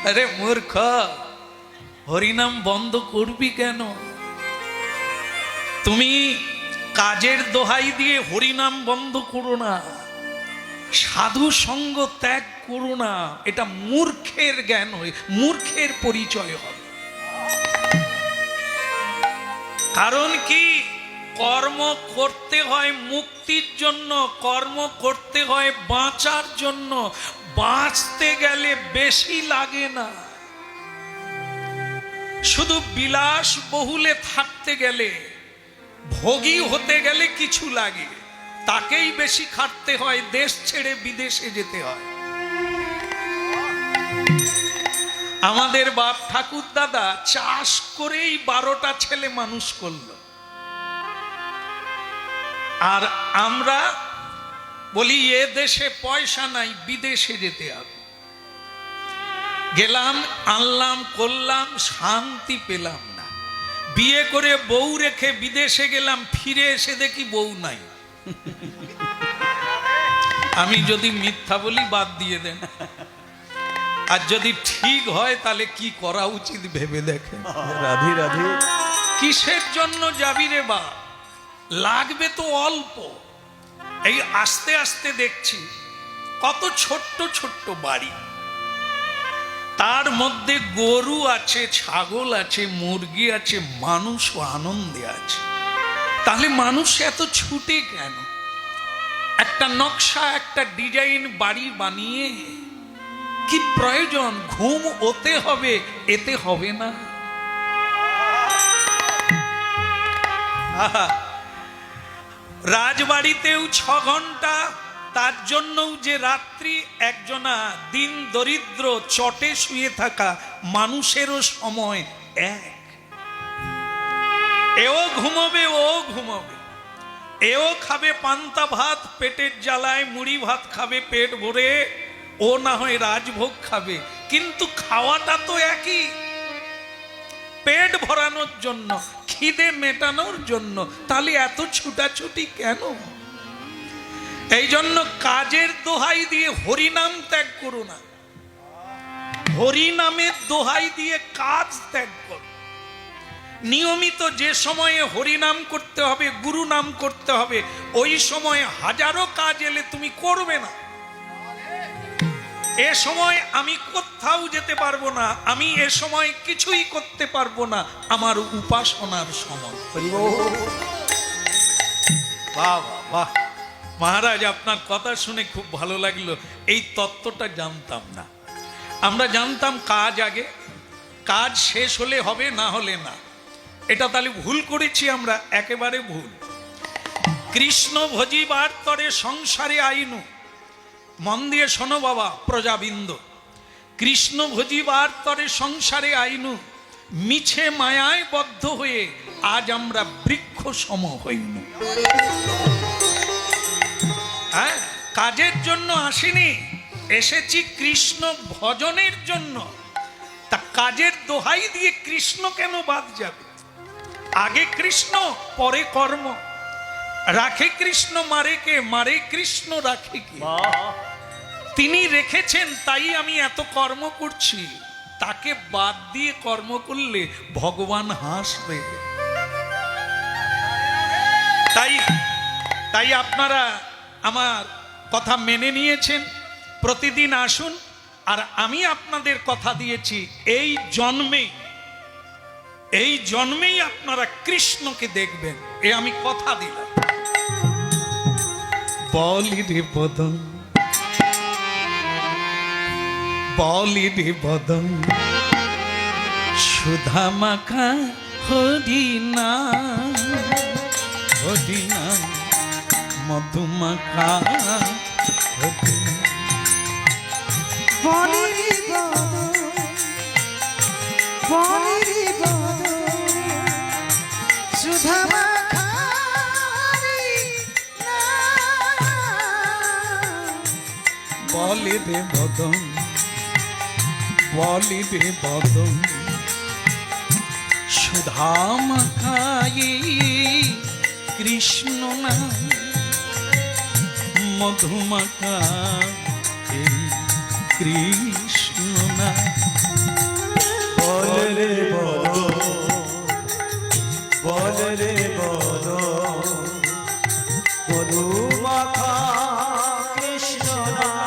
আরে মূর্খ, হরিনাম বন্ধ করবি কেন? তুমি কাজের দোহাই দিয়ে হরিনাম বন্ধ করো না, সাধু সঙ্গ ত্যাগ করো না। এটা মূর্খের জ্ঞান, মূর্খের পরিচয় হবে। কারণ কি, কর্ম করতে হয় মুক্তির জন্য, কর্ম করতে হয় বাঁচার জন্য। বাঁচতে গেলে বেশি লাগে না, শুধু বিলাস বহুলে থাকতে গেলে, ভোগী হতে গেলে কিছু লাগে, তাকেই বেশি খাটতে হয়, দেশ ছেড়ে বিদেশে যেতে হয়। আমাদের বাপ ঠাকুর দাদা চাষ করেই 12টা ছেলে মানুষ করলো, আর আমরা বলি এ দেশে পয়সা নাই, বিদেশে যেতে হবে। গেলাম, আনলাম, করলাম, শান্তি পেলাম না। বিয়ে করে বউ রেখে বিদেশে গেলাম, ফিরে এসে দেখি বউ নাই। আমি যদি মিথ্যা বলি বাদ দিয়ে দেন, আর যদি ঠিক হয় তাহলে কি করা উচিত ভেবে দেখেন। রাধে রাধে। কিসের জন্য যাবি রে বা? লাগবে তো অল্প। এই আস্তে আস্তে দেখছি কত ছোট্ট ছোট্ট বাড়ি, তার মধ্যে গরু আছে, ছাগল আছে, মুরগি আছে, মানুষও আনন্দে আছে। তাহলে মানুষ এত ছুটে কেন? একটা নকশা, একটা ডিজাইন বাড়ি বানিয়ে কি প্রয়োজন? ঘুম ওতে হবে, এতে হবে না। রাজবাড়িতেও 6 ঘন্টা, তার জন্যও যে রাত্রি। একজনা দিন দরিদ্র চটে শুয়ে থাকা মানুষেরও সময় এক। এও ঘুমোবে, ও ঘুমোবে, এও খাবে পান্তা ভাত পেটের জ্বালায়, মুড়ি ভাত খাবে পেট ভরে, ও না হয় রাজভোগ খাবে, কিন্তু খাওয়াটা তো একই, পেট ভরানোর জন্য, খিদে মেটানোর জন্য। তাহলে এত ছুটাছুটি কেন? এই জন্য কাজের দোহাই দিয়ে হরিনাম ত্যাগ করো না, হরিনামের দোহাই দিয়ে কাজ ত্যাগ করো। নিয়মিত যে সময়ে হরিনাম করতে হবে, গুরু নাম করতে হবে, ওই সময় হাজারো কাজ এলে তুমি করবে না। এ সময় আমি কোথাও যেতে পারবো না, আমি এ সময় কিছুই করতে পারবো না, আমার উপাসনার সময়। বাহ বাহ, মহারাজ আপনার কথা শুনে খুব ভালো লাগলো। এই তত্ত্বটা জানতাম না। আমরা জানতাম কাজ আগে, কাজ শেষ হলে হবে, না হলে না। এটা তাহলে ভুল করেছি আমরা, একেবারে ভুল। কৃষ্ণ ভজিবার তরে সংসারে আইনু, মন দিয়ে শোনো বাবা প্রজাবিন্দ, কৃষ্ণ ভজিবার তরে সংসারে আইনু, মিছে মায়ায় বদ্ধ হয়ে আজ আমরা বৃক্ষ সম হইনু। হ্যাঁ, কাজের জন্য আসিনি, এসেছি কৃষ্ণ ভজনের জন্য। তা কাজের দোহাই দিয়ে কৃষ্ণ কেন বাদ যাবে? আগে কৃষ্ণ, পরে কর্ম। রাখে কৃষ্ণ মারে কে? মারে কৃষ্ণ রাখে কে? তিনি রেখেছেন, তাই আমি এত কর্ম করছি। তাকে বাদ দিয়ে কর্ম করলে ভগবান হাসবে। তাই আপনারা আমার কথা মেনে নিয়েছেন, প্রতিদিন আসুন। আর আমি আপনাদের কথা দিয়েছি, এই জন্মেই আপনারা কৃষ্ণকে দেখবেন, এ আমি কথা দিলাম। বলি রে বদন, বলি রে বদন, সুধা মাখা হরিনা, হরিনা মধুমাখা হরিনা। বলি রে বদন, বলি রে বদন, সুধা মাখা হরিনা। বলি রে বদন, বলি রে বদন, সুধা মাখাই কৃষ্ণ না মধুমাখা কৃষ্ণ না। বল রে বল, বল রে বল, মধু মাখা কৃষ্ণ নাম,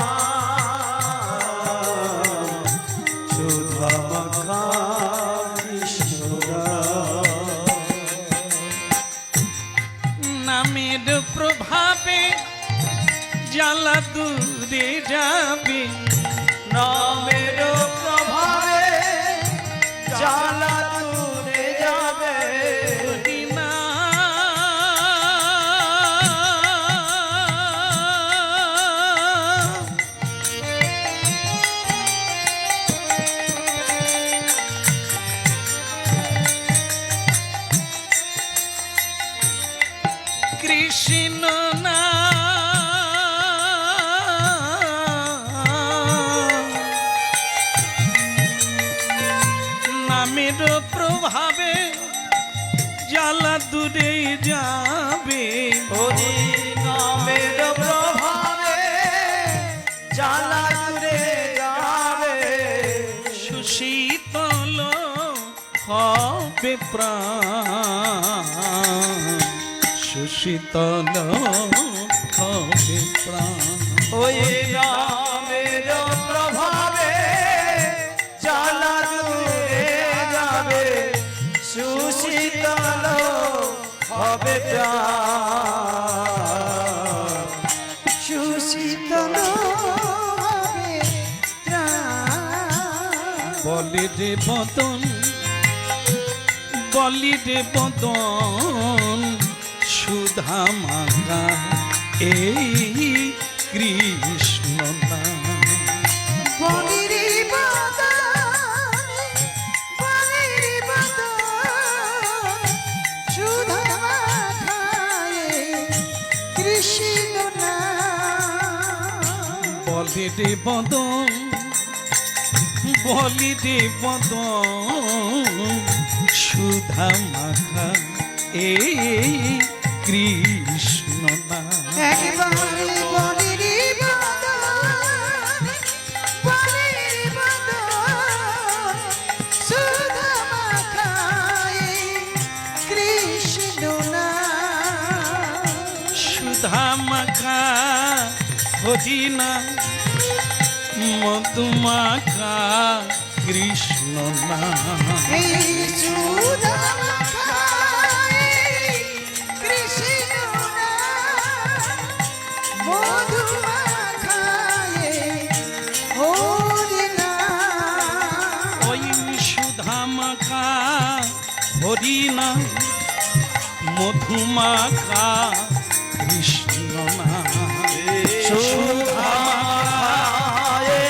সুধা মাখা কৃষ্ণ নাম। নামের প্রভাবে জ্বালা দূরে যাবে, নামের প্রভাবে জ্বালা দূরে যাবে, না কৃষ্ণ না নামের প্রভাবে জ্বালা দূরে যাবে, হরি নামের প্রভাবে জ্বালা দূরে যাবে, সুশীতল হবে প্রাণ, সুশীতল হবে প্রাণ। ওই নামের প্রভাবে জ্বালা দূরে যাবে, সুশীতল হবে প্রাণ, সুশীতল হবে প্রাণ। বলি রে বদন, বলি রে বদন, সুধা মাখা এই কৃষ্ণ নাম। বলিরে বদন, বলিরে বদন, সুধা মাখায়ে কৃষ্ণ নাম। বলি রে বদন, বলি রে বদন, সুধা মাখা এই কৃষ্ণ নাম। একবারে বলিরে বদন, বলিরে বদন, সুধা মাখায়ে কৃষ্ণ নাম। সুধা মাখা হরি নাম, মধু মাখা কৃষ্ণ নাম। এই সুধা মাখায়ে কৃষ্ণ নাম, মধু মাখায়ে হরি নাম। ওই সুধা মাখা হরি নাম, মধু মাখা কৃষ্ণ নাম। সুধা মাখায়ে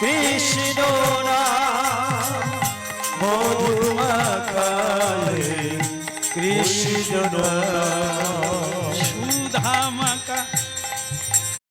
কৃষ্ণ নাম, মধু মাখায়ে কৃষ্ণ নাম।